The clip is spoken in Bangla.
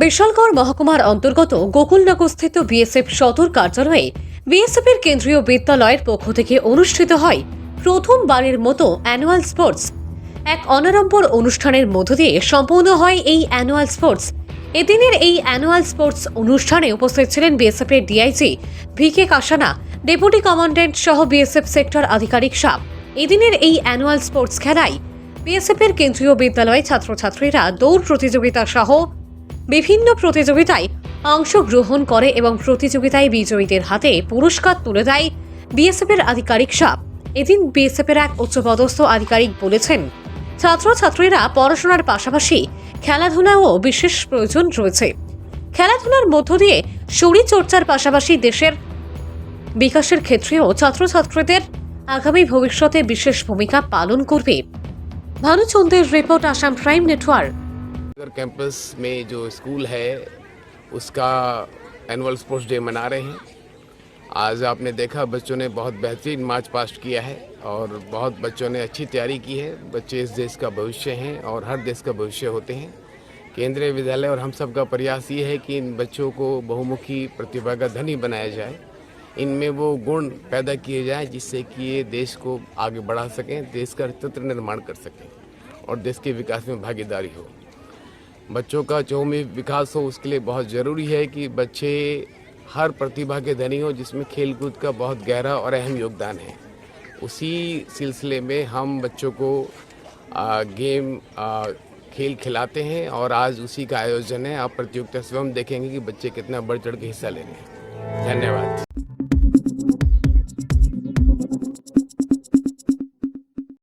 বিশালগড় মহকুমার অন্তর্গত গোকুলনগরস্থিত বিএসএফ সদর কার্যালয়ে বিএসএফের কেন্দ্রীয় বিদ্যালয়ের পক্ষ থেকে অনুষ্ঠিত হয় প্রথমবারের মতো অ্যানুয়াল স্পোর্টস। এক অনাড়ম্বর অনুষ্ঠানের মধ্য দিয়ে সম্পূর্ণ হয় এই অ্যানুয়াল স্পোর্টস। এদিনের এই অ্যানুয়াল স্পোর্টস অনুষ্ঠানে উপস্থিত ছিলেন বিএসএফের ডিআইজি ভিকে কাসানা, ডেপুটি কমান্ড্যান্ট সহ বিএসএফ সেক্টর আধিকারিক সাব। এদিনের এই অ্যানুয়াল স্পোর্টস খেলায় বিএসএফের কেন্দ্রীয় বিদ্যালয়ে ছাত্রছাত্রীরা দৌড় প্রতিযোগিতা সহ বিভিন্ন প্রতিযোগিতায় অংশগ্রহণ করে এবং প্রতিযোগিতায় বিজয়ীদের হাতে পুরস্কার তুলে দেয় বিএসএফের আধিকারিক সাব। এদিন বিএসএফের এক উচ্চপদস্থ আধিকারিক বলেছেন, ছাত্রছাত্রীরা পড়াশোনার পাশাপাশি খেলাধুলাও বিশেষ প্রয়োজন রয়েছে। খেলাধুলার মধ্য দিয়ে শরীরচর্চার পাশাপাশি দেশের বিকাশের ক্ষেত্রেও ছাত্রছাত্রীদের আগামী ভবিষ্যতে বিশেষ ভূমিকা পালন করবে। ভানুচন্দ্রের রিপোর্ট, আসাম প্রাইম নেটওয়ার্ক। कैंपस में जो स्कूल है उसका एनुअल स्पोर्ट्स डे मना रहे हैं। आज आपने देखा बच्चों ने बहुत बेहतरीन मार्च पास्ट किया है और बहुत बच्चों ने अच्छी तैयारी की है। बच्चे इस देश का भविष्य हैं और हर देश का भविष्य होते हैं। केंद्रीय विद्यालय और हम सब का प्रयास ये है कि इन बच्चों को बहुमुखी प्रतिभा का धनी बनाया जाए, इनमें वो गुण पैदा किए जाएं जिससे कि ये देश को आगे बढ़ा सकें, देश का चरित्र निर्माण कर सकें और देश के विकास में भागीदारी हो। बच्चों का चौमुखी विकास हो उसके लिए बहुत ज़रूरी है कि बच्चे हर प्रतिभा के धनी हो, जिसमें खेलकूद का बहुत गहरा और अहम योगदान है। उसी सिलसिले में हम बच्चों को खेल खिलाते हैं और आज उसी का आयोजन है। आप प्रतियोगिता से हम देखेंगे कि बच्चे कितना बढ़ चढ़ के हिस्सा ले रहे हैं। धन्यवाद।